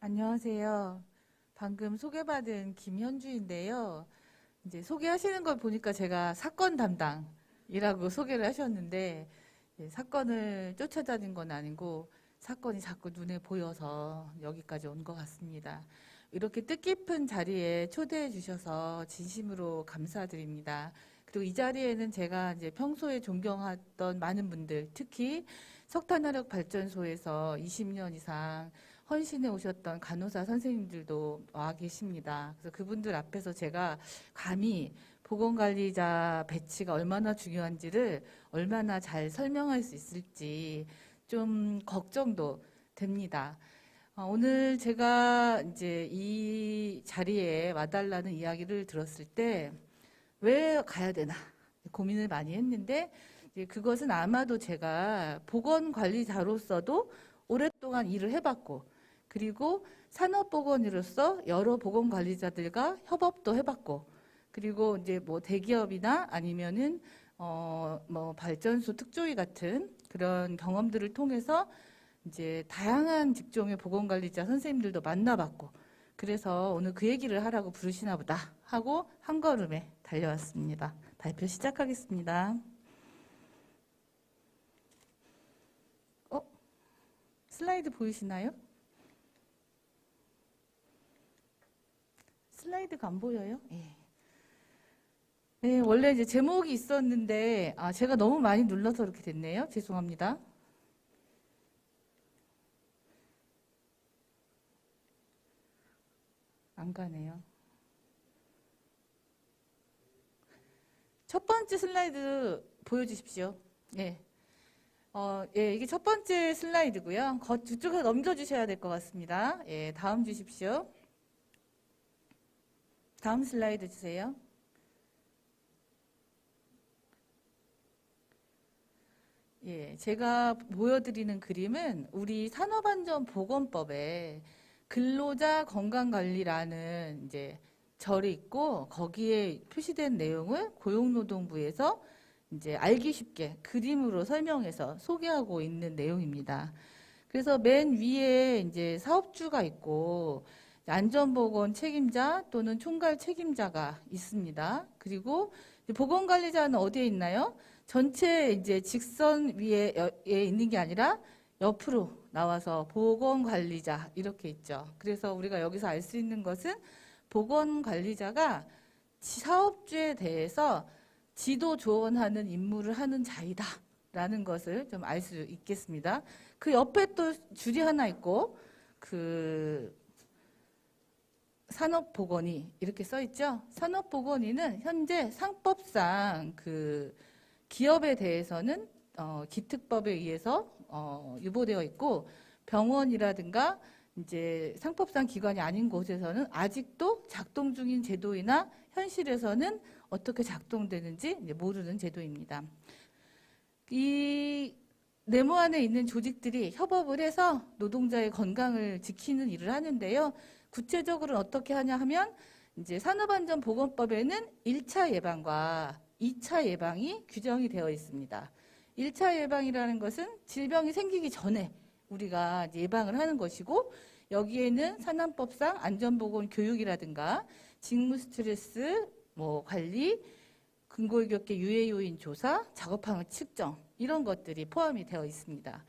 안녕하세요. 방금 소개받은 김현주인데요. 이제 소개하시는 걸 보니까 제가 사건 담당이라고 소개를 하셨는데, 사건을 쫓아다닌 건 아니고, 사건이 자꾸 눈에 보여서 여기까지 온 것 같습니다. 이렇게 뜻깊은 자리에 초대해 주셔서 진심으로 감사드립니다. 그리고 이 자리에는 제가 이제 평소에 존경했던 많은 분들, 특히 석탄화력 발전소에서 20년 이상 헌신해 오셨던 간호사 선생님들도 와 계십니다. 그래서 그분들 앞에서 제가 감히 보건관리자 배치가 얼마나 중요한지를 얼마나 잘 설명할 수 있을지 좀 걱정도 됩니다. 오늘 제가 이제 이 자리에 와달라는 이야기를 들었을 때 왜 가야 되나 고민을 많이 했는데 이제 그것은 아마도 제가 보건관리자로서도 오랫동안 일을 해봤고 그리고 산업보건의로서 여러 보건관리자들과 협업도 해봤고 그리고 이제 뭐 대기업이나 아니면은 뭐 발전소 특조위 같은 그런 경험들을 통해서 이제 다양한 직종의 보건관리자 선생님들도 만나봤고 그래서 오늘 그 얘기를 하라고 부르시나 보다 하고 한 걸음에 달려왔습니다. 발표 시작하겠습니다. 슬라이드 보이시나요? 슬라이드가 안 보여요? 예. 네, 원래 이제 제목이 있었는데, 제가 너무 많이 눌러서 이렇게 됐네요. 죄송합니다. 안 가네요. 첫 번째 슬라이드 보여주십시오. 예. 예, 이게 첫 번째 슬라이드고요. 뒤쪽에 넘겨주셔야 될 것 같습니다. 예, 다음 주십시오. 다음 슬라이드 주세요. 예, 제가 보여드리는 그림은 우리 산업안전보건법에 근로자 건강관리라는 이제 절이 있고 거기에 표시된 내용을 고용노동부에서 이제 알기 쉽게 그림으로 설명해서 소개하고 있는 내용입니다. 그래서 맨 위에 이제 사업주가 있고 안전보건 책임자 또는 총괄 책임자가 있습니다. 그리고 보건관리자는 어디에 있나요? 전체 이제 직선 위에 있는 게 아니라 옆으로 나와서 보건관리자 이렇게 있죠. 그래서 우리가 여기서 알 수 있는 것은 보건관리자가 사업주에 대해서 지도 조언하는 임무를 하는 자이다 라는 것을 좀 알 수 있겠습니다. 그 옆에 또 줄이 하나 있고 그 산업보건의 이렇게 써 있죠. 산업보건의는 현재 상법상 그 기업에 대해서는 기특법에 의해서 유보되어 있고 병원이라든가 이제 상법상 기관이 아닌 곳에서는 아직도 작동 중인 제도이나 현실에서는 어떻게 작동되는지 모르는 제도입니다. 이 네모 안에 있는 조직들이 협업을 해서 노동자의 건강을 지키는 일을 하는데요. 구체적으로는 어떻게 하냐 하면 이제 산업안전보건법에는 1차 예방과 2차 예방이 규정이 되어 있습니다. 1차 예방이라는 것은 질병이 생기기 전에 우리가 예방을 하는 것이고 여기에는 산업법상 안전보건 교육이라든가 직무 스트레스 관리, 근골격계 유해 요인 조사, 작업항을 측정 이런 것들이 포함이 되어 있습니다.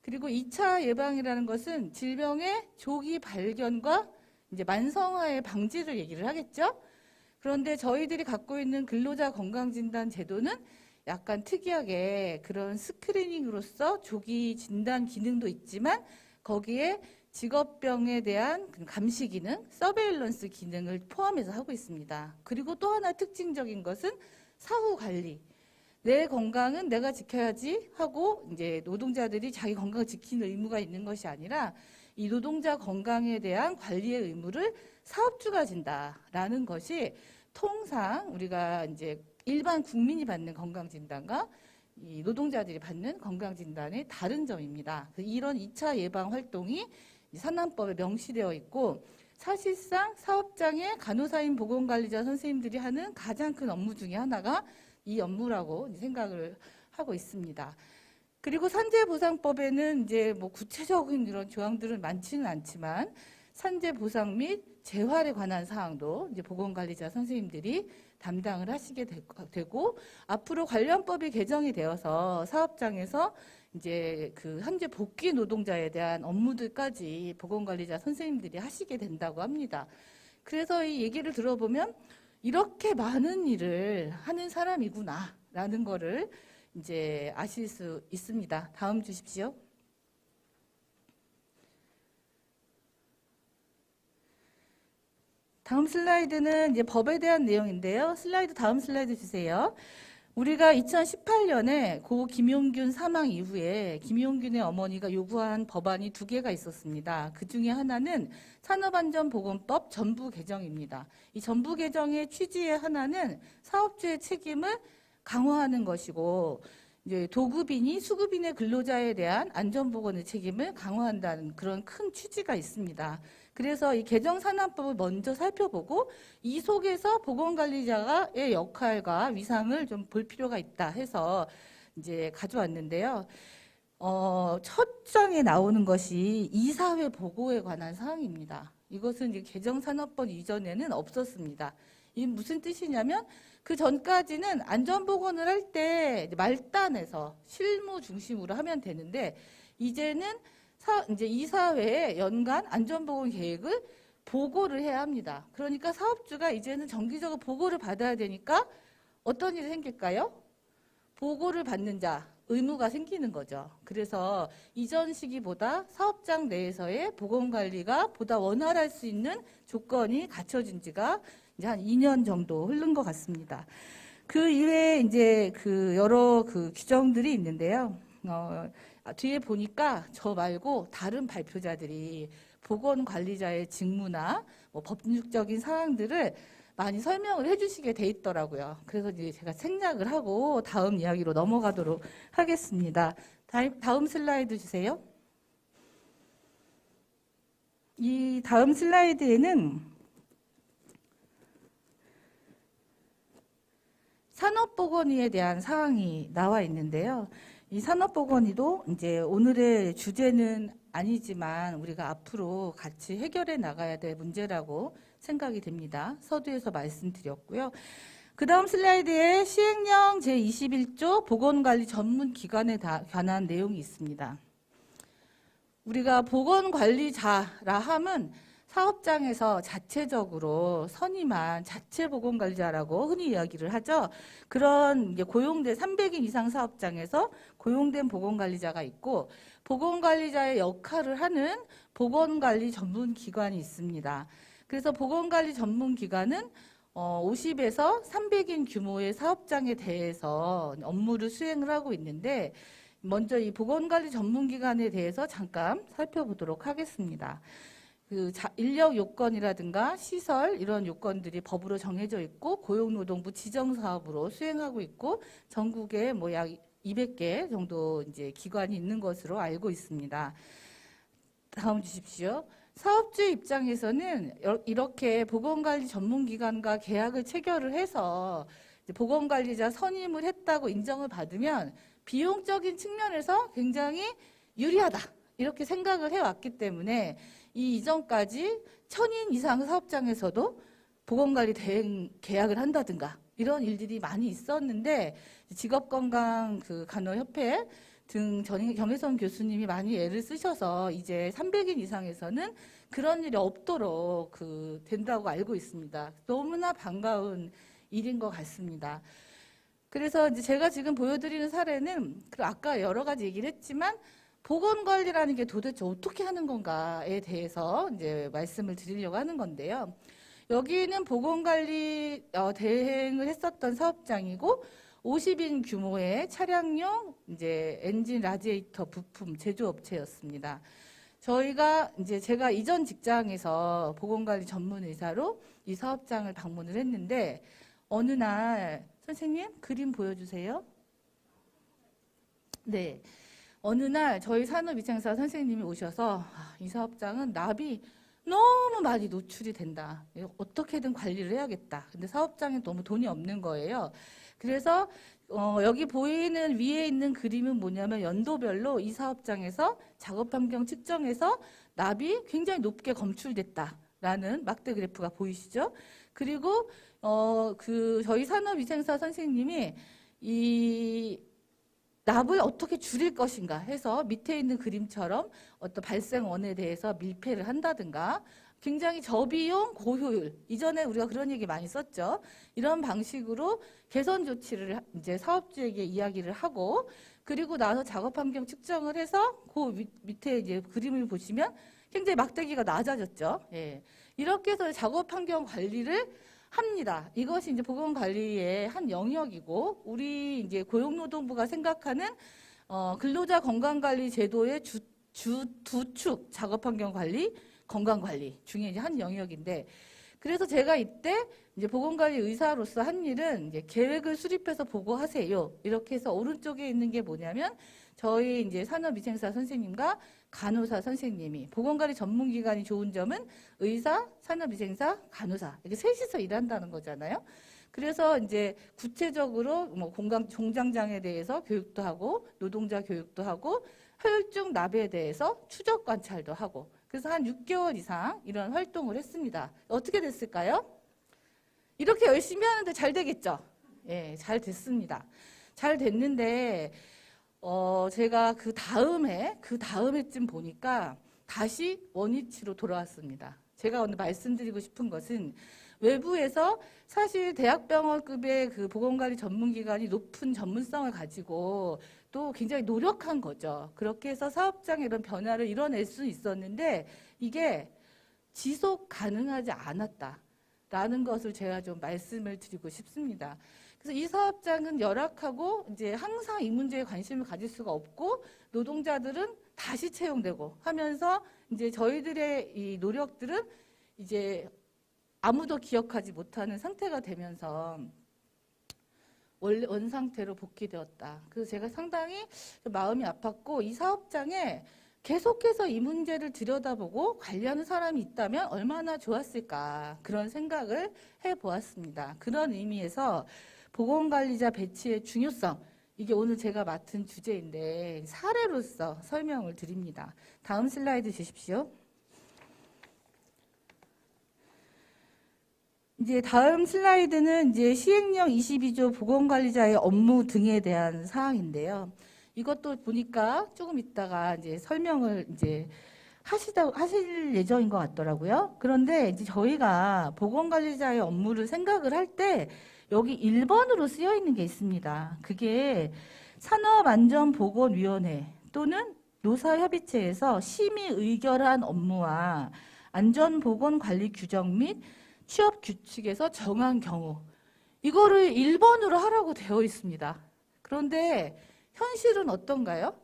그리고 2차 예방이라는 것은 질병의 조기 발견과 이제 만성화의 방지를 얘기를 하겠죠. 그런데 저희들이 갖고 있는 근로자 건강진단 제도는 약간 특이하게 그런 스크리닝으로서 조기 진단 기능도 있지만 거기에 직업병에 대한 감시 기능, 서베일런스 기능을 포함해서 하고 있습니다. 그리고 또 하나 특징적인 것은 사후 관리. 내 건강은 내가 지켜야지 하고 이제 노동자들이 자기 건강을 지키는 의무가 있는 것이 아니라 이 노동자 건강에 대한 관리의 의무를 사업주가 진다라는 것이 통상 우리가 이제 일반 국민이 받는 건강진단과 이 노동자들이 받는 건강진단의 다른 점입니다. 이런 2차 예방 활동이 산안법에 명시되어 있고 사실상 사업장의 간호사인 보건관리자 선생님들이 하는 가장 큰 업무 중에 하나가 이 업무라고 생각을 하고 있습니다. 그리고 산재보상법에는 이제 뭐 구체적인 이런 조항들은 많지는 않지만 산재 보상 및 재활에 관한 사항도 이제 보건관리자 선생님들이 담당을 하시게 되고, 앞으로 관련법이 개정이 되어서 사업장에서 이제 그 현재 복귀 노동자에 대한 업무들까지 보건관리자 선생님들이 하시게 된다고 합니다. 그래서 이 얘기를 들어보면 이렇게 많은 일을 하는 사람이구나라는 거를 이제 아실 수 있습니다. 다음 주십시오. 다음 슬라이드는 이제 법에 대한 내용인데요. 다음 슬라이드 주세요. 우리가 2018년에 고 김용균 사망 이후에 김용균의 어머니가 요구한 법안이 2개가 있었습니다. 그 중에 하나는 산업안전보건법 전부 개정입니다. 이 전부 개정의 취지의 하나는 사업주의 책임을 강화하는 것이고, 이제 도급인이 수급인의 근로자에 대한 안전보건의 책임을 강화한다는 그런 큰 취지가 있습니다. 그래서 이 개정산안법을 먼저 살펴보고 이 속에서 보건관리자의 역할과 위상을 좀 볼 필요가 있다 해서 이제 가져왔는데요. 첫 장에 나오는 것이 이사회 보고에 관한 사항입니다. 이것은 이제 개정산업법 이전에는 없었습니다. 이게 무슨 뜻이냐면 그 전까지는 안전보건을 할 때 말단에서 실무 중심으로 하면 되는데, 이제는 이제 이사회에 연간 안전보건 계획을 보고를 해야 합니다. 그러니까 사업주가 이제는 정기적으로 보고를 받아야 되니까 어떤 일이 생길까요? 보고를 받는 자, 의무가 생기는 거죠. 그래서 이전 시기보다 사업장 내에서의 보건관리가 보다 원활할 수 있는 조건이 갖춰진 지가 이제 한 2년 정도 흐른 것 같습니다. 그 이외에 이제 그 여러 그 규정들이 있는데요. 뒤에 보니까 저 말고 다른 발표자들이 보건관리자의 직무나 뭐 법률적인 사항들을 많이 설명을 해주시게 돼 있더라고요. 그래서 이제 제가 생략을 하고 다음 이야기로 넘어가도록 하겠습니다. 다음 슬라이드 주세요. 이 다음 슬라이드에는 산업보건의에 대한 사항이 나와 있는데요. 이 산업보건의도 이제 오늘의 주제는 아니지만 우리가 앞으로 같이 해결해 나가야 될 문제라고 생각이 됩니다. 서두에서 말씀드렸고요. 그 다음 슬라이드에 시행령 제21조 보건관리 전문기관에 관한 내용이 있습니다. 우리가 보건관리자라 함은 사업장에서 자체적으로 선임한 자체보건관리자라고 흔히 이야기를 하죠. 그런 이제 고용된 300인 이상 사업장에서 고용된 보건관리자가 있고, 보건관리자의 역할을 하는 보건관리 전문기관이 있습니다. 그래서 보건관리 전문기관은 50에서 300인 규모의 사업장에 대해서 업무를 수행을 하고 있는데, 먼저 이 보건관리 전문기관에 대해서 잠깐 살펴보도록 하겠습니다. 그 인력 요건이라든가 시설 이런 요건들이 법으로 정해져 있고 고용노동부 지정사업으로 수행하고 있고 전국에 뭐 약 200개 정도 이제 기관이 있는 것으로 알고 있습니다. 다음 주십시오. 사업주 입장에서는 이렇게 보건관리 전문기관과 계약을 체결을 해서 보건관리자 선임을 했다고 인정을 받으면 비용적인 측면에서 굉장히 유리하다 이렇게 생각을 해왔기 때문에 이 이전까지 1000인 이상 사업장에서도 보건관리 대행 계약을 한다든가 이런 일들이 많이 있었는데, 직업건강 그 간호협회 등 정혜선 교수님이 많이 애를 쓰셔서 이제 300인 이상에서는 그런 일이 없도록 된다고 알고 있습니다. 너무나 반가운 일인 것 같습니다. 그래서 이제 제가 지금 보여드리는 사례는 아까 여러 가지 얘기를 했지만 보건관리라는 게 도대체 어떻게 하는 건가에 대해서 이제 말씀을 드리려고 하는 건데요. 여기는 보건관리 대행을 했었던 사업장이고 50인 규모의 차량용 이제 엔진 라디에이터 부품 제조업체였습니다. 제가 이전 직장에서 보건관리 전문의사로 이 사업장을 방문을 했는데, 어느 날 선생님 그림 보여주세요. 네. 어느 날 저희 산업위생사 선생님이 오셔서 이 사업장은 납이 너무 많이 노출이 된다. 어떻게든 관리를 해야겠다. 근데 사업장에 너무 돈이 없는 거예요. 그래서 여기 보이는 위에 있는 그림은 뭐냐면 연도별로 이 사업장에서 작업 환경 측정해서 납이 굉장히 높게 검출됐다라는 막대 그래프가 보이시죠? 그리고 저희 산업위생사 선생님이 이 납을 어떻게 줄일 것인가 해서 밑에 있는 그림처럼 어떤 발생원에 대해서 밀폐를 한다든가 굉장히 저비용 고효율, 이전에 우리가 그런 얘기 많이 썼죠. 이런 방식으로 개선 조치를 이제 사업주에게 이야기를 하고, 그리고 나서 작업 환경 측정을 해서 그 밑에 이제 그림을 보시면 굉장히 막대기가 낮아졌죠. 예. 이렇게 해서 작업 환경 관리를 합니다. 이것이 이제 보건관리의 한 영역이고, 우리 이제 고용노동부가 생각하는 근로자 건강관리 제도의 두 축, 작업환경관리, 건강관리 중에 이제 한 영역인데, 그래서 제가 이때 이제 보건관리 의사로서 한 일은 이제 계획을 수립해서 보고하세요. 이렇게 해서 오른쪽에 있는 게 뭐냐면 저희 이제 산업위생사 선생님과 간호사 선생님이, 보건관리 전문기관이 좋은 점은 의사, 산업위생사, 간호사 이렇게 셋이서 일한다는 거잖아요. 그래서 이제 구체적으로 뭐 공장장에 대해서 교육도 하고 노동자 교육도 하고 혈중 납에 대해서 추적 관찰도 하고, 그래서 한 6개월 이상 이런 활동을 했습니다. 어떻게 됐을까요? 이렇게 열심히 하는데 잘 되겠죠? 예, 잘 됐습니다. 잘 됐는데 제가 그 다음에쯤 보니까 다시 원위치로 돌아왔습니다. 제가 오늘 말씀드리고 싶은 것은 외부에서 사실 대학병원급의 그 보건관리 전문기관이 높은 전문성을 가지고 또 굉장히 노력한 거죠. 그렇게 해서 사업장에 이런 변화를 이뤄낼 수 있었는데 이게 지속 가능하지 않았다라는 것을 제가 좀 말씀을 드리고 싶습니다. 그래서 이 사업장은 열악하고 이제 항상 이 문제에 관심을 가질 수가 없고 노동자들은 다시 채용되고 하면서 이제 저희들의 이 노력들은 이제 아무도 기억하지 못하는 상태가 되면서 원 상태로 복귀되었다. 그래서 제가 상당히 마음이 아팠고 이 사업장에 계속해서 이 문제를 들여다보고 관리하는 사람이 있다면 얼마나 좋았을까, 그런 생각을 해보았습니다. 그런 의미에서 보건관리자 배치의 중요성, 이게 오늘 제가 맡은 주제인데 사례로서 설명을 드립니다. 다음 슬라이드 주십시오. 이제 다음 슬라이드는 이제 시행령 22조 보건관리자의 업무 등에 대한 사항인데요. 이것도 보니까 조금 있다가 이제 설명을 이제 하실 예정인 것 같더라고요. 그런데 이제 저희가 보건관리자의 업무를 생각을 할 때 여기 1번으로 쓰여 있는 게 있습니다. 그게 산업안전보건위원회 또는 노사협의체에서 심의 의결한 업무와 안전보건관리 규정 및 취업규칙에서 정한 경우, 이거를 1번으로 하라고 되어 있습니다. 그런데 현실은 어떤가요?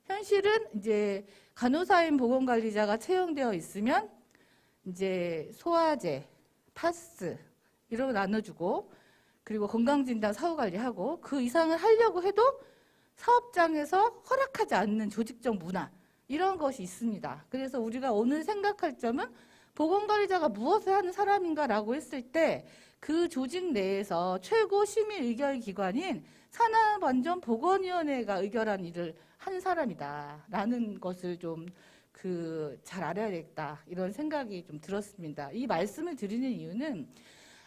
현실은 이제 간호사인 보건관리자가 채용되어 있으면 이제 소화제, 파스 이런 거 나눠주고, 그리고 건강진단 사후관리하고, 그 이상을 하려고 해도 사업장에서 허락하지 않는 조직적 문화, 이런 것이 있습니다. 그래서 우리가 오늘 생각할 점은 보건관리자가 무엇을 하는 사람인가라고 했을 때 그 조직 내에서 최고 심의 의결 기관인 산업안전보건위원회가 의결한 일을 한 사람이다라는 것을 좀 잘 알아야겠다, 이런 생각이 좀 들었습니다. 이 말씀을 드리는 이유는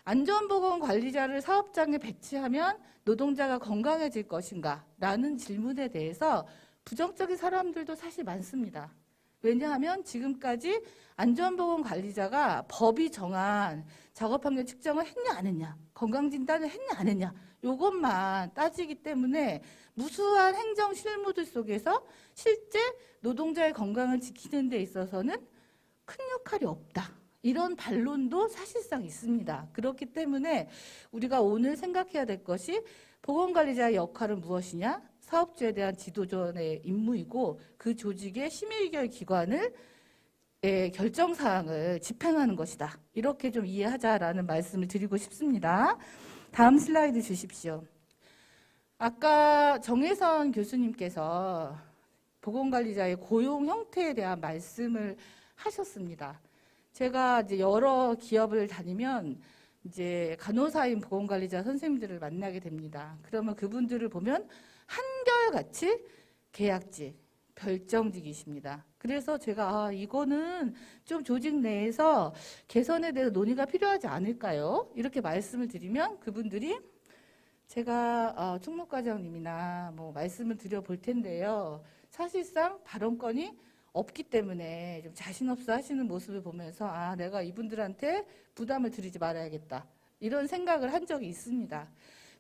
안전보건관리자를 사업장에 배치하면 노동자가 건강해질 것인가 라는 질문에 대해서 부정적인 사람들도 사실 많습니다. 왜냐하면 지금까지 안전보건관리자가 법이 정한 작업환경 측정을 했냐 안 했냐, 건강진단을 했냐 안 했냐, 이것만 따지기 때문에 무수한 행정 실무들 속에서 실제 노동자의 건강을 지키는 데 있어서는 큰 역할이 없다, 이런 반론도 사실상 있습니다. 그렇기 때문에 우리가 오늘 생각해야 될 것이 보건관리자의 역할은 무엇이냐, 사업주에 대한 지도전의 임무이고 그 조직의 심의의결 기관을 결정사항을 집행하는 것이다, 이렇게 좀 이해하자라는 말씀을 드리고 싶습니다. 다음 슬라이드 주십시오. 아까 정혜선 교수님께서 보건관리자의 고용 형태에 대한 말씀을 하셨습니다. 제가 이제 여러 기업을 다니면 이제 간호사인 보건관리자 선생님들을 만나게 됩니다. 그러면 그분들을 보면 한결같이 계약직, 별정직이십니다. 그래서 제가 이거는 좀 조직 내에서 개선에 대해서 논의가 필요하지 않을까요? 이렇게 말씀을 드리면 그분들이 제가 총무과장님이나 뭐 말씀을 드려볼 텐데요. 사실상 발언권이 없기 때문에 좀 자신 없어 하시는 모습을 보면서 내가 이분들한테 부담을 드리지 말아야겠다. 이런 생각을 한 적이 있습니다.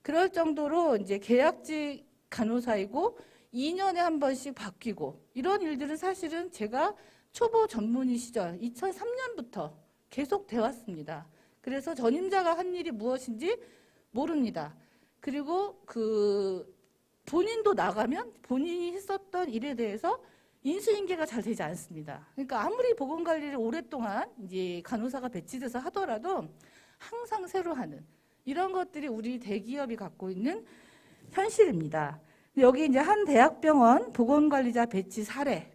그럴 정도로 이제 계약직 간호사이고 2년에 한 번씩 바뀌고 이런 일들은 사실은 제가 초보 전문의 시절 2003년부터 계속 돼 왔습니다. 그래서 전임자가 한 일이 무엇인지 모릅니다. 그리고 본인도 나가면 본인이 했었던 일에 대해서 인수인계가 잘 되지 않습니다. 그러니까 아무리 보건관리를 오랫동안 이제 간호사가 배치돼서 하더라도 항상 새로 하는 이런 것들이 우리 대기업이 갖고 있는 현실입니다. 여기 이제 한 대학병원 보건관리자 배치 사례,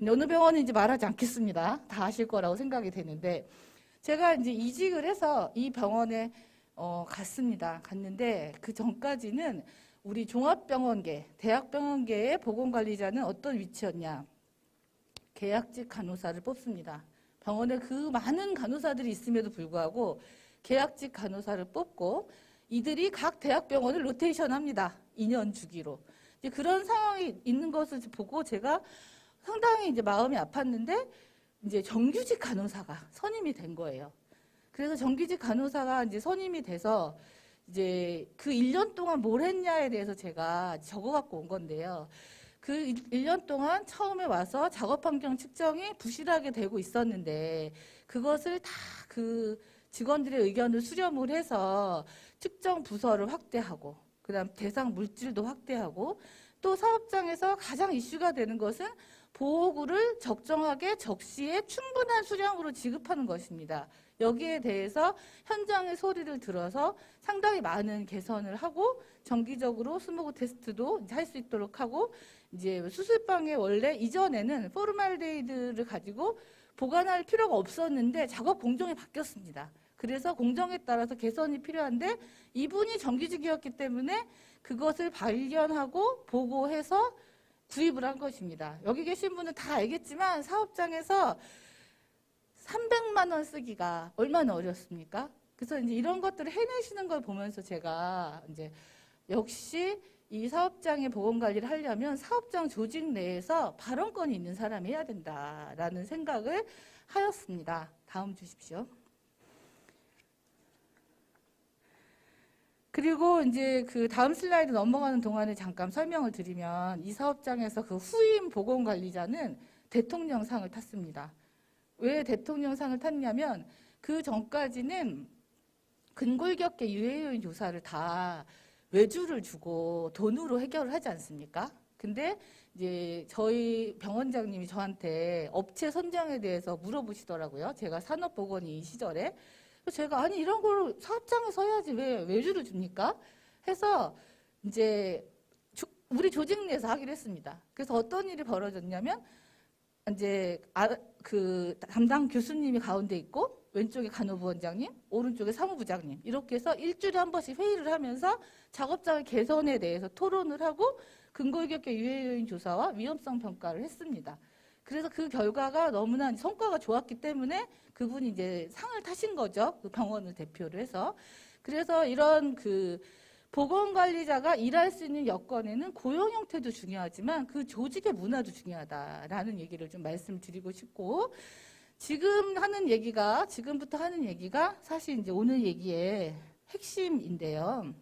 어느 병원인지 말하지 않겠습니다. 다 아실 거라고 생각이 되는데 제가 이제 이직을 해서 이 병원에 갔습니다. 갔는데 그 전까지는 우리 종합병원계, 대학병원계의 보건관리자는 어떤 위치였냐? 계약직 간호사를 뽑습니다. 병원에 그 많은 간호사들이 있음에도 불구하고 계약직 간호사를 뽑고 이들이 각 대학병원을 로테이션 합니다. 2년 주기로. 이제 그런 상황이 있는 것을 보고 제가 상당히 이제 마음이 아팠는데 이제 정규직 간호사가 선임이 된 거예요. 그래서 정규직 간호사가 이제 선임이 돼서 이제 그 1년 동안 뭘 했냐에 대해서 제가 적어 갖고 온 건데요. 그 1년 동안 처음에 와서 작업 환경 측정이 부실하게 되고 있었는데 그것을 다 그 직원들의 의견을 수렴을 해서 측정 부서를 확대하고 그다음 대상 물질도 확대하고 또 사업장에서 가장 이슈가 되는 것은 보호구를 적정하게 적시에 충분한 수량으로 지급하는 것입니다. 여기에 대해서 현장의 소리를 들어서 상당히 많은 개선을 하고 정기적으로 스모그 테스트도 할 수 있도록 하고 이제 수술방에 원래 이전에는 포르말데히드를 가지고 보관할 필요가 없었는데 작업 공정이 바뀌었습니다. 그래서 공정에 따라서 개선이 필요한데 이분이 정규직이었기 때문에 그것을 발견하고 보고해서 구입을 한 것입니다. 여기 계신 분은 다 알겠지만 사업장에서 300만 원 쓰기가 얼마나 어렵습니까? 그래서 이제 이런 것들을 해내시는 걸 보면서 제가 이제 역시 이 사업장의 보건관리를 하려면 사업장 조직 내에서 발언권이 있는 사람이 해야 된다라는 생각을 하였습니다. 다음 주십시오. 그리고 이제 그 다음 슬라이드 넘어가는 동안에 잠깐 설명을 드리면 이 사업장에서 그 후임 보건관리자는 대통령상을 탔습니다. 왜 대통령상을 탔냐면 그 전까지는 근골격계 유해요인 조사를 다 외주를 주고 돈으로 해결을 하지 않습니까? 근데 이제 저희 병원장님이 저한테 업체 선정에 대해서 물어보시더라고요. 제가 산업보건의 시절에. 제가 아니 이런 걸 사업장에서 해야지 왜 외주를 줍니까? 해서 이제 우리 조직 내에서 하기로 했습니다. 그래서 어떤 일이 벌어졌냐면 이제 그 담당 교수님이 가운데 있고 왼쪽에 간호부원장님, 오른쪽에 사무부장님 이렇게 해서 일주일에 한 번씩 회의를 하면서 작업장 개선에 대해서 토론을 하고 근골격계 유해요인 조사와 위험성 평가를 했습니다. 그래서 그 결과가 너무나 성과가 좋았기 때문에 그분이 이제 상을 타신 거죠. 그 병원을 대표를 해서. 그래서 이런 그 보건관리자가 일할 수 있는 여건에는 고용 형태도 중요하지만 그 조직의 문화도 중요하다라는 얘기를 좀 말씀드리고 싶고 지금부터 하는 얘기가 사실 이제 오늘 얘기의 핵심인데요.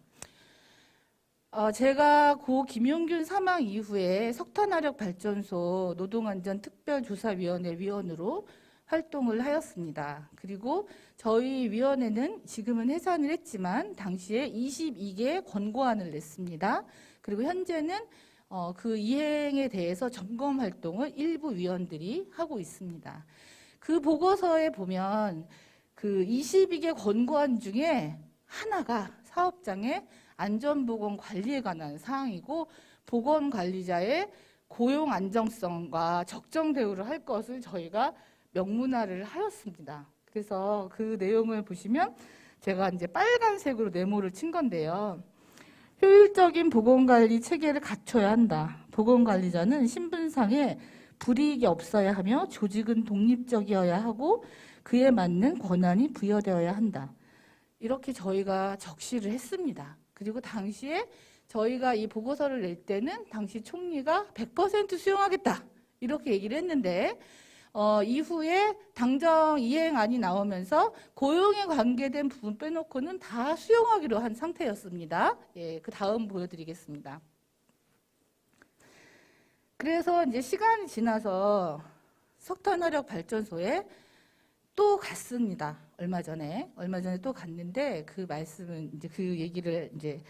제가 고 김용균 사망 이후에 석탄화력발전소 노동안전특별조사위원회 위원으로 활동을 하였습니다. 그리고 저희 위원회는 지금은 해산을 했지만 당시에 22개 권고안을 냈습니다. 그리고 현재는 그 이행에 대해서 점검 활동을 일부 위원들이 하고 있습니다. 그 보고서에 보면 그 22개 권고안 중에 하나가 사업장의 안전보건 관리에 관한 사항이고 보건관리자의 고용 안정성과 적정 대우를 할 것을 저희가 명문화를 하였습니다. 그래서 그 내용을 보시면 제가 이제 빨간색으로 네모를 친 건데요. 효율적인 보건관리 체계를 갖춰야 한다. 보건관리자는 신분상에 불이익이 없어야 하며 조직은 독립적이어야 하고 그에 맞는 권한이 부여되어야 한다. 이렇게 저희가 적시를 했습니다. 그리고 당시에 저희가 이 보고서를 낼 때는 당시 총리가 100% 수용하겠다 이렇게 얘기를 했는데 이후에 당정 이행안이 나오면서 고용에 관계된 부분 빼놓고는 다 수용하기로 한 상태였습니다. 예, 그 다음 보여드리겠습니다. 그래서 이제 시간이 지나서 석탄화력 발전소에 또 갔습니다. 얼마 전에 또 갔는데 그 말씀은 이제 그 얘기를 이제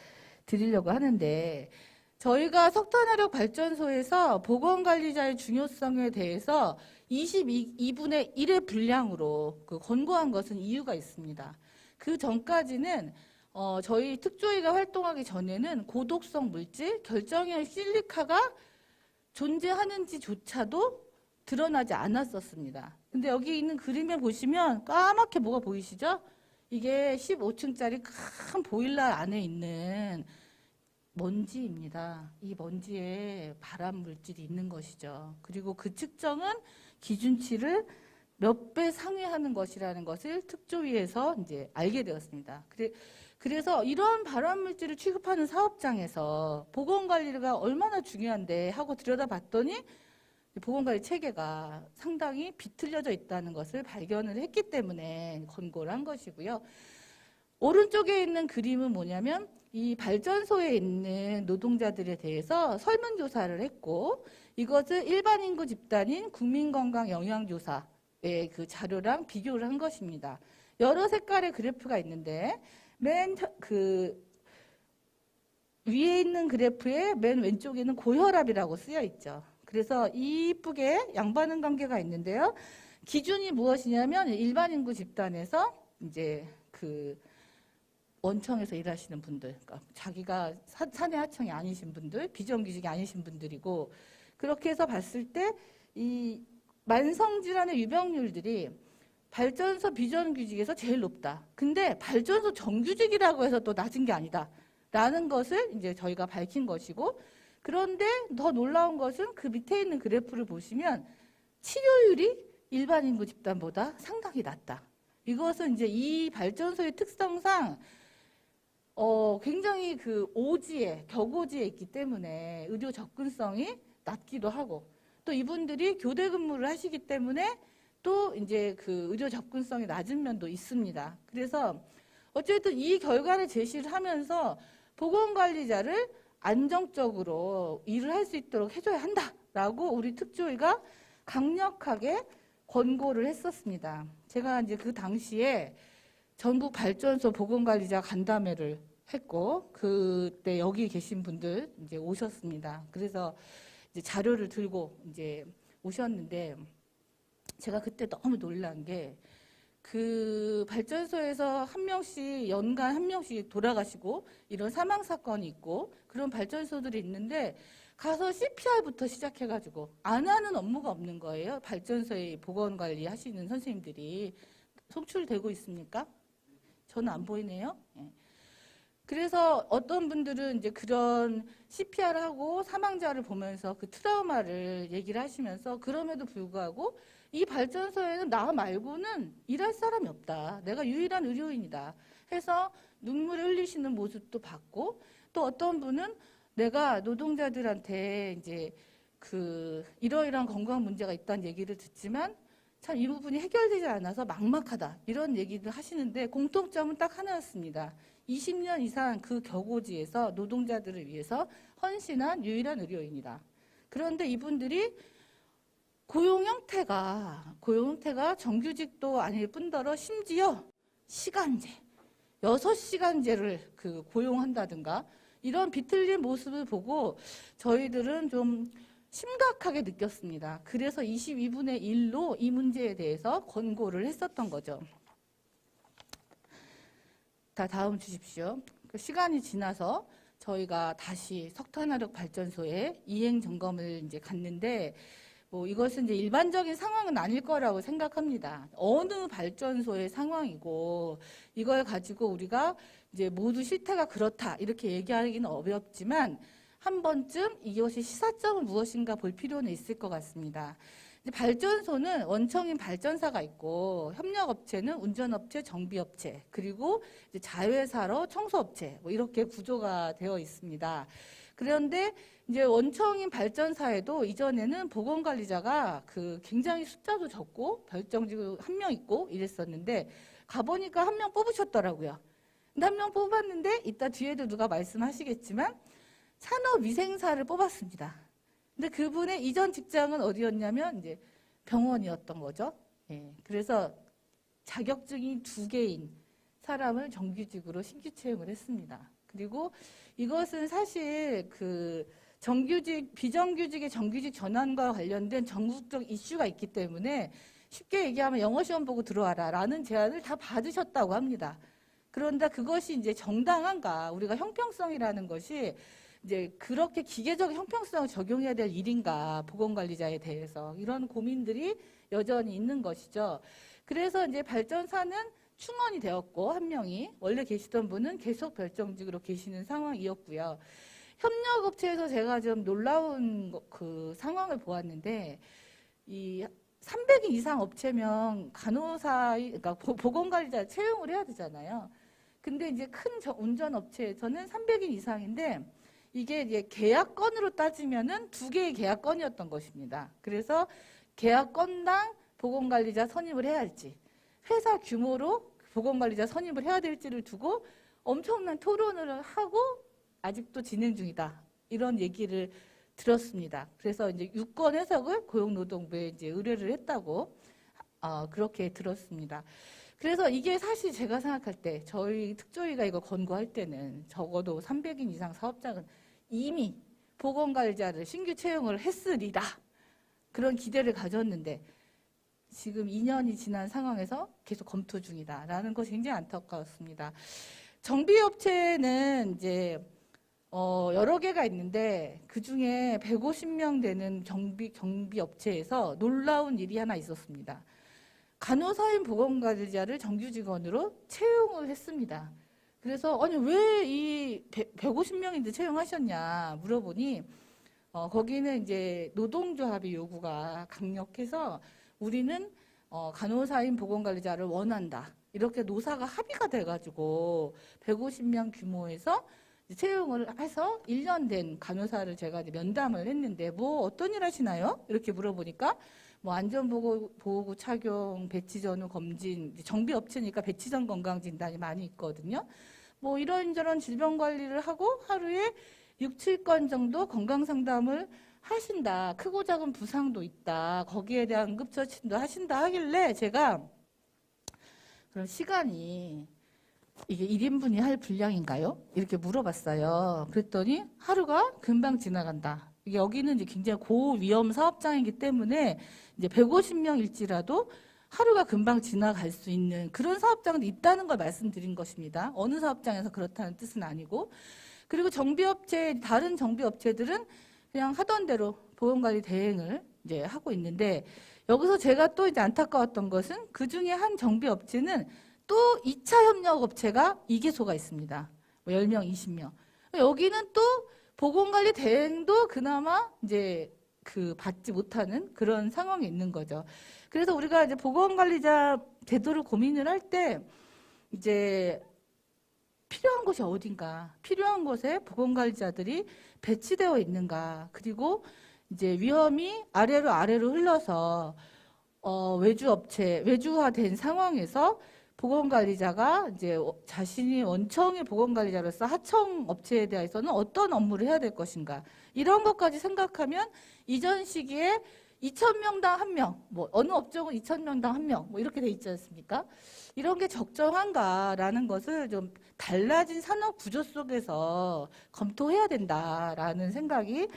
드리려고 하는데 저희가 석탄화력 발전소에서 보건관리자의 중요성에 대해서 22분의 1의 분량으로 권고한 것은 이유가 있습니다. 그 전까지는 저희 특조위가 활동하기 전에는 고독성 물질, 결정형 실리카가 존재하는지조차도 드러나지 않았었습니다. 근데 여기 있는 그림에 보시면 까맣게 뭐가 보이시죠? 이게 15층짜리 큰 보일러 안에 있는 먼지입니다. 이 먼지에 발암 물질이 있는 것이죠. 그리고 그 측정은 기준치를 몇 배 상회하는 것이라는 것을 특조위에서 이제 알게 되었습니다. 그래서 이런 발암 물질을 취급하는 사업장에서 보건관리가 얼마나 중요한데 하고 들여다봤더니 보건관리 체계가 상당히 비틀려져 있다는 것을 발견을 했기 때문에 권고를 한 것이고요. 오른쪽에 있는 그림은 뭐냐면 이 발전소에 있는 노동자들에 대해서 설문조사를 했고 이것을 일반 인구 집단인 국민건강영양조사의 그 자료랑 비교를 한 것입니다. 여러 색깔의 그래프가 있는데 맨 위에 있는 그래프의 맨 왼쪽에는 고혈압이라고 쓰여 있죠. 그래서 이쁘게 양반응 관계가 있는데요. 기준이 무엇이냐면 일반 인구 집단에서 이제 그 원청에서 일하시는 분들, 그러니까 자기가 사내 하청이 아니신 분들, 비정규직이 아니신 분들이고 그렇게 해서 봤을 때 이 만성질환의 유병률들이 발전소 비정규직에서 제일 높다. 근데 발전소 정규직이라고 해서 또 낮은 게 아니다. 라는 것을 이제 저희가 밝힌 것이고 그런데 더 놀라운 것은 그 밑에 있는 그래프를 보시면 치료율이 일반 인구 집단보다 상당히 낮다. 이것은 이제 이 발전소의 특성상 굉장히 그 격오지에 있기 때문에 의료 접근성이 낮기도 하고 또 이분들이 교대 근무를 하시기 때문에 또 이제 그 의료 접근성이 낮은 면도 있습니다. 그래서 어쨌든 이 결과를 제시를 하면서 보건관리자를 안정적으로 일을 할 수 있도록 해줘야 한다라고 우리 특조위가 강력하게 권고를 했었습니다. 제가 이제 그 당시에 전국 발전소 보건관리자 간담회를 했고 그때 여기 계신 분들 이제 오셨습니다. 그래서 이제 자료를 들고 이제 오셨는데 제가 그때 너무 놀란 게 그 발전소에서 연간 한 명씩 돌아가시고 이런 사망 사건이 있고 그런 발전소들이 있는데 가서 CPR부터 시작해가지고 안 하는 업무가 없는 거예요. 발전소에 보건관리 하시는 선생님들이 송출되고 있습니까? 저는 안 보이네요. 예. 그래서 어떤 분들은 이제 그런 CPR하고 사망자를 보면서 그 트라우마를 얘기를 하시면서 그럼에도 불구하고 이 발전소에는 나 말고는 일할 사람이 없다. 내가 유일한 의료인이다. 해서 눈물을 흘리시는 모습도 봤고 또 어떤 분은 내가 노동자들한테 이제 그 이러이러한 건강 문제가 있다는 얘기를 듣지만 참 이 부분이 해결되지 않아서 막막하다. 이런 얘기를 하시는데 공통점은 딱 하나였습니다. 20년 이상 그 격오지에서 노동자들을 위해서 헌신한 유일한 의료인이다. 그런데 이분들이 고용 형태가 정규직도 아닐 뿐더러 심지어 시간제, 6시간제를 그 고용한다든가 이런 비틀린 모습을 보고 저희들은 좀 심각하게 느꼈습니다. 그래서 22분의 1로 이 문제에 대해서 권고를 했었던 거죠. 다음 주십시오. 시간이 지나서 저희가 다시 석탄화력 발전소에 이행 점검을 이제 갔는데 이것은 이제 일반적인 상황은 아닐 거라고 생각합니다. 어느 발전소의 상황이고 이걸 가지고 우리가 이제 모두 실태가 그렇다 이렇게 얘기하기는 어렵지만 한 번쯤 이것이 시사점은 무엇인가 볼 필요는 있을 것 같습니다. 이제 발전소는 원청인 발전사가 있고 협력업체는 운전업체, 정비업체, 그리고 이제 자회사로 청소업체 뭐 이렇게 구조가 되어 있습니다. 그런데 이제 원청인 발전사에도 이전에는 보건관리자가 굉장히 숫자도 적고 별정직으로 한 명 있고 이랬었는데 가보니까 한 명 뽑으셨더라고요. 근데 한 명 뽑았는데 이따 뒤에도 누가 말씀하시겠지만 산업위생사를 뽑았습니다. 근데 그분의 이전 직장은 어디였냐면 이제 병원이었던 거죠. 예, 그래서 자격증이 2개인 사람을 정규직으로 신규 채용을 했습니다. 그리고 이것은 사실 정규직, 비정규직의 정규직 전환과 관련된 전국적 이슈가 있기 때문에 쉽게 얘기하면 영어 시험 보고 들어와라 라는 제안을 다 받으셨다고 합니다. 그런데 그것이 이제 정당한가, 우리가 형평성이라는 것이 이제 그렇게 기계적 형평성을 적용해야 될 일인가, 보건관리자에 대해서 이런 고민들이 여전히 있는 것이죠. 그래서 이제 발전사는 충원이 되었고 한 명이 원래 계시던 분은 계속 별정직으로 계시는 상황이었고요. 협력업체에서 제가 좀 놀라운 상황을 보았는데 이 300인 이상 업체면 간호사, 그러니까 보건관리자 채용을 해야 되잖아요. 근데 이제 큰 운전업체에서는 300인 이상인데 이게 이제 계약건으로 따지면은 2개의 계약건이었던 것입니다. 그래서 계약건당 보건관리자 선임을 해야 할지, 회사 규모로 보건관리자 선임을 해야 될지를 두고 엄청난 토론을 하고 아직도 진행 중이다. 이런 얘기를 들었습니다. 그래서 이제 유권 해석을 고용노동부에 이제 의뢰를 했다고 그렇게 들었습니다. 그래서 이게 사실 제가 생각할 때 저희 특조위가 이거 권고할 때는 적어도 300인 이상 사업장은 이미 보건관리자를 신규 채용을 했으리라 그런 기대를 가졌는데 지금 2년이 지난 상황에서 계속 검토 중이다라는 것이 굉장히 안타까웠습니다. 정비업체는 이제 여러 개가 있는데 그 중에 150명 되는 경비업체에서 놀라운 일이 하나 있었습니다. 간호사인 보건관리자를 정규직원으로 채용을 했습니다. 그래서 아니 왜 이 150명인데 채용하셨냐 물어보니 거기는 이제 노동조합의 요구가 강력해서 우리는 간호사인 보건관리자를 원한다. 이렇게 노사가 합의가 돼가지고 150명 규모에서 채용을 해서 1년 된 간호사를 제가 면담을 했는데 뭐 어떤 일 하시나요? 이렇게 물어보니까 뭐 안전보호구 착용, 배치 전후 검진, 정비업체니까 배치 전 건강진단이 많이 있거든요. 뭐 이런저런 질병 관리를 하고 하루에 6, 7건 정도 건강상담을 하신다. 크고 작은 부상도 있다. 거기에 대한 응급처치도 하신다 하길래 제가 그럼 시간이 이게 1인분이 할 분량인가요? 이렇게 물어봤어요. 그랬더니 하루가 금방 지나간다. 여기는 이제 굉장히 고위험 사업장이기 때문에 이제 150명일지라도 하루가 금방 지나갈 수 있는 그런 사업장도 있다는 걸 말씀드린 것입니다. 어느 사업장에서 그렇다는 뜻은 아니고. 그리고 다른 정비업체들은 그냥 하던 대로 보건관리 대행을 이제 하고 있는데 여기서 제가 또 이제 안타까웠던 것은 그 중에 한 정비업체는 또 2차 협력업체가 2개소가 있습니다. 뭐 10명, 20명. 여기는 또 보건관리 대행도 그나마 이제 받지 못하는 그런 상황이 있는 거죠. 그래서 우리가 이제 보건관리자 제도를 고민을 할 때 이제 필요한 곳이 어딘가, 필요한 곳에 보건관리자들이 배치되어 있는가, 그리고 이제 위험이 아래로 흘러서 외주화된 상황에서 보건관리자가 이제 자신이 원청의 보건관리자로서 하청 업체에 대해서는 어떤 업무를 해야 될 것인가 이런 것까지 생각하면 이전 시기에 2,000명당 1명, 뭐 어느 업종은 2,000명당 1명, 뭐 이렇게 돼 있지 않습니까? 이런 게 적정한가라는 것을 좀 달라진 산업 구조 속에서 검토해야 된다라는 생각이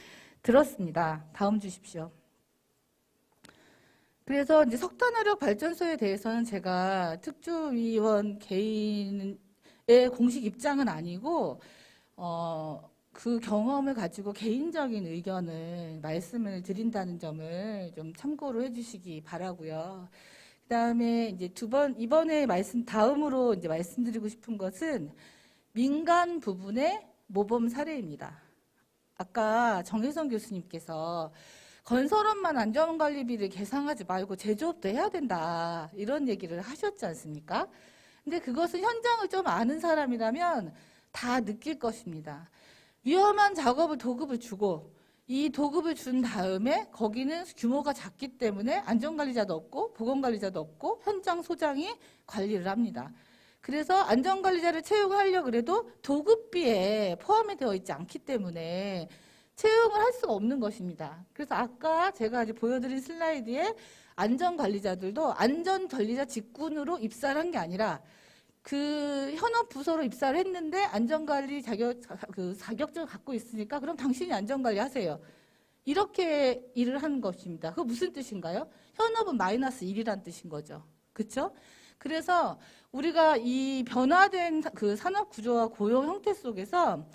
들었습니다. 다음 주십시오. 그래서 이제 석탄화력 발전소에 대해서는 제가 특조위원 개인의 공식 입장은 아니고 그 경험을 가지고 개인적인 의견을 말씀을 드린다는 점을 좀 참고로 해주시기 바라고요. 그다음에 이제 다음으로 이제 말씀드리고 싶은 것은 민간 부분의 모범 사례입니다. 아까 정혜성 교수님께서 건설업만 안전관리비를 계상하지 말고 제조업도 해야 된다. 이런 얘기를 하셨지 않습니까? 근데 그것은 현장을 좀 아는 사람이라면 다 느낄 것입니다. 위험한 작업을 도급을 주고 이 도급을 준 다음에 거기는 규모가 작기 때문에 안전관리자도 없고 보건관리자도 없고 현장 소장이 관리를 합니다. 그래서 안전관리자를 채용하려고 해도 도급비에 포함이 되어 있지 않기 때문에 채용을 할 수가 없는 것입니다. 그래서 아까 제가 이제 보여드린 슬라이드에 안전관리자들도 안전관리자 직군으로 입사를 한 게 아니라 그 현업 부서로 입사를 했는데 안전관리 자격증을 갖고 있으니까 그럼 당신이 안전관리 하세요. 이렇게 일을 하는 것입니다. 그거 무슨 뜻인가요? 현업은 마이너스 1이라는 뜻인 거죠. 그렇죠? 그래서 우리가 이 변화된 그 산업 구조와 고용 형태 속에서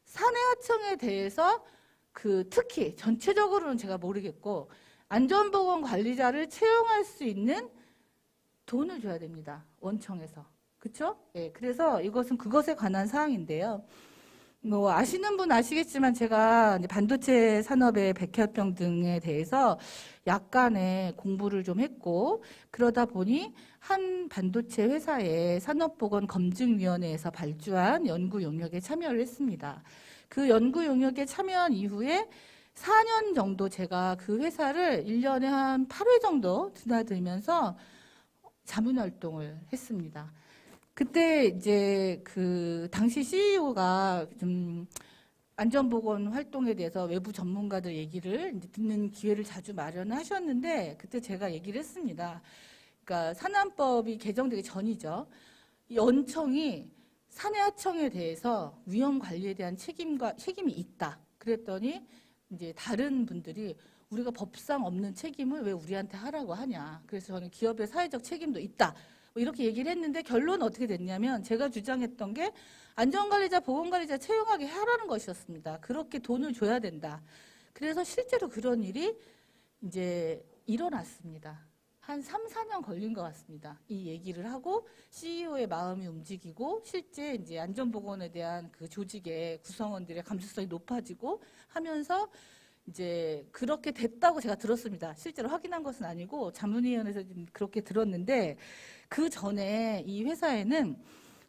사내하청에 대해서 그 특히 전체적으로는 제가 모르겠고 안전보건 관리자를 채용할 수 있는 돈을 줘야 됩니다. 원청에서. 그렇죠? 예, 그래서 이것은 그것에 관한 사항인데요. 뭐 아시는 분 아시겠지만 제가 이제 반도체 산업의 백혈병 등에 대해서 약간의 공부를 좀 했고 그러다 보니 한 반도체 회사의 산업보건검증위원회에서 발주한 연구 용역에 참여를 했습니다. 그 연구 용역에 참여한 이후에 4년 정도 제가 그 회사를 1년에 한 8회 정도 드나들면서 자문활동을 했습니다. 그때 이제 그 당시 CEO가 좀 안전보건 활동에 대해서 외부 전문가들 얘기를 이제 듣는 기회를 자주 마련하셨는데 그때 제가 얘기를 했습니다. 그러니까 산안법이 개정되기 전이죠. 이 원청이 사내하청에 대해서 위험 관리에 대한 책임이 있다. 그랬더니 이제 다른 분들이 우리가 법상 없는 책임을 왜 우리한테 하라고 하냐. 그래서 저는 기업의 사회적 책임도 있다. 뭐 이렇게 얘기를 했는데 결론은 어떻게 됐냐면 제가 주장했던 게 안전관리자, 보건관리자 채용하게 하라는 것이었습니다. 그렇게 돈을 줘야 된다. 그래서 실제로 그런 일이 이제 일어났습니다. 한 3, 4년 걸린 것 같습니다. 이 얘기를 하고 CEO의 마음이 움직이고 실제 이제 안전보건에 대한 그 조직의 구성원들의 감수성이 높아지고 하면서 이제 그렇게 됐다고 제가 들었습니다. 실제로 확인한 것은 아니고 자문위원회에서 그렇게 들었는데 그 전에 이 회사에는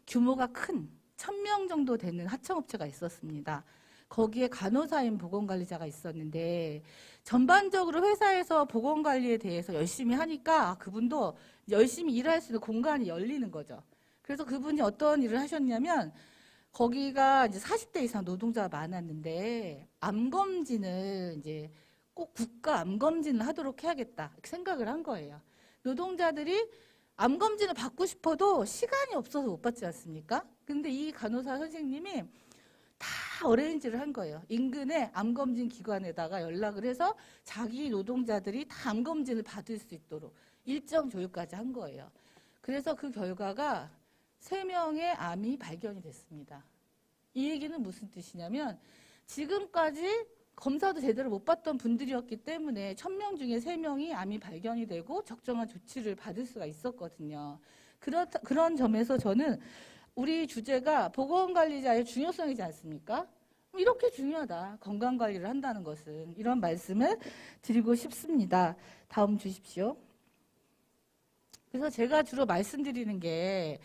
규모가 큰 1000명 정도 되는 하청업체가 있었습니다. 거기에 간호사인 보건관리자가 있었는데 전반적으로 회사에서 보건관리에 대해서 열심히 하니까 그분도 열심히 일할 수 있는 공간이 열리는 거죠. 그래서 그분이 어떤 일을 하셨냐면 거기가 이제 40대 이상 노동자가 많았는데 암검진을 이제 꼭 국가 암검진을 하도록 해야겠다 이렇게 생각을 한 거예요. 노동자들이 암검진을 받고 싶어도 시간이 없어서 못 받지 않습니까? 근데 이 간호사 선생님이 다 어레인지를 한 거예요. 인근의 암검진 기관에다가 연락을 해서 자기 노동자들이 다 암검진을 받을 수 있도록 일정 조율까지 한 거예요. 그래서 그 결과가 3명의 암이 발견이 됐습니다. 이 얘기는 무슨 뜻이냐면 지금까지 검사도 제대로 못 받던 분들이었기 때문에 1000명 중에 3명이 암이 발견이 되고 적정한 조치를 받을 수가 있었거든요. 그런 점에서 저는 우리 주제가 보건관리자의 중요성이지 않습니까? 이렇게 중요하다. 건강관리를 한다는 것은. 이런 말씀을 드리고 싶습니다. 다음 주십시오. 그래서 제가 주로 말씀드리는 게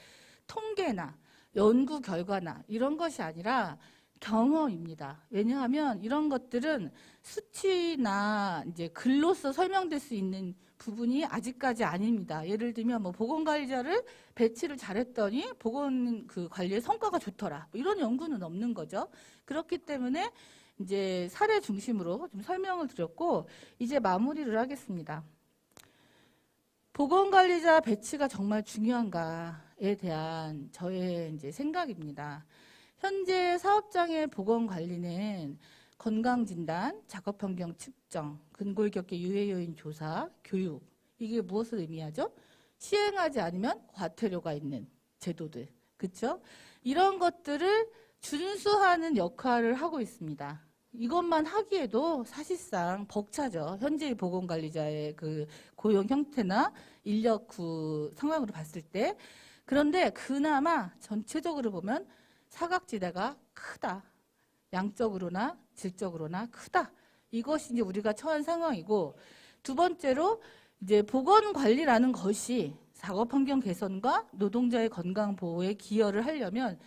통계나 연구 결과나 이런 것이 아니라 경험입니다. 왜냐하면 이런 것들은 수치나 이제 글로써 설명될 수 있는 부분이 아직까지 아닙니다. 예를 들면 뭐 보건관리자를 배치를 잘했더니 보건 그 관리의 성과가 좋더라. 뭐 이런 연구는 없는 거죠. 그렇기 때문에 이제 사례 중심으로 좀 설명을 드렸고 이제 마무리를 하겠습니다. 보건관리자 배치가 정말 중요한가에 대한 저의 이제 생각입니다. 현재 사업장의 보건관리는 건강진단, 작업환경 측정, 근골격계 유해요인 조사, 교육 이게 무엇을 의미하죠? 시행하지 않으면 과태료가 있는 제도들, 그렇죠? 이런 것들을 준수하는 역할을 하고 있습니다. 이것만 하기에도 사실상 벅차죠. 현재의 보건관리자의 그 고용 형태나 인력 상황으로 봤을 때. 그런데 그나마 전체적으로 보면 사각지대가 크다. 양적으로나 질적으로나 크다. 이것이 이제 우리가 처한 상황이고, 두 번째로 이제 보건 관리라는 것이 작업 환경 개선과 노동자의 건강 보호에 기여를 하려면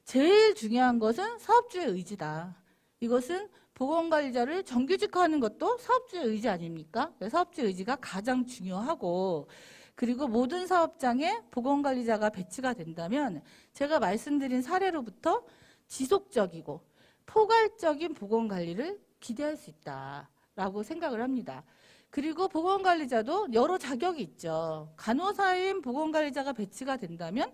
제일 중요한 것은 사업주의 의지다. 이것은 보건관리자를 정규직화하는 것도 사업주의 의지 아닙니까? 사업주의 의지가 가장 중요하고, 그리고 모든 사업장에 보건관리자가 배치가 된다면 제가 말씀드린 사례로부터 지속적이고 포괄적인 보건관리를 기대할 수 있다라고 생각을 합니다. 그리고 보건관리자도 여러 자격이 있죠. 간호사인 보건관리자가 배치가 된다면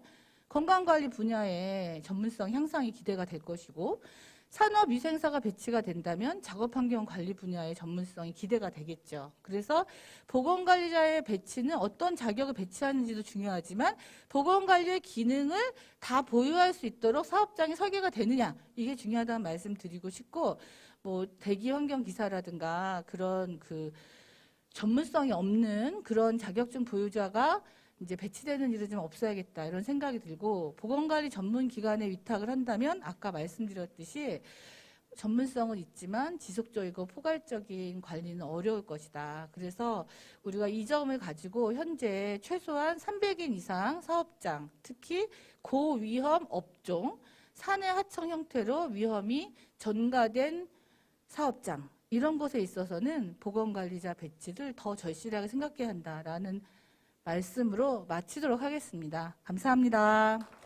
건강관리 분야의 전문성 향상이 기대가 될 것이고, 산업위생사가 배치가 된다면 작업환경 관리 분야의 전문성이 기대가 되겠죠. 그래서 보건관리자의 배치는 어떤 자격을 배치하는지도 중요하지만 보건관리의 기능을 다 보유할 수 있도록 사업장이 설계가 되느냐, 이게 중요하다는 말씀 드리고 싶고, 뭐 대기환경기사라든가 그런 그 전문성이 없는 그런 자격증 보유자가 이제 배치되는 일은 좀 없어야겠다, 이런 생각이 들고, 보건관리 전문 기관에 위탁을 한다면 아까 말씀드렸듯이 전문성은 있지만 지속적이고 포괄적인 관리는 어려울 것이다. 그래서 우리가 이 점을 가지고 현재 최소한 300인 이상 사업장, 특히 고위험 업종, 사내 하청 형태로 위험이 전가된 사업장, 이런 곳에 있어서는 보건관리자 배치를 더 절실하게 생각해야 한다라는 말씀으로 마치도록 하겠습니다. 감사합니다.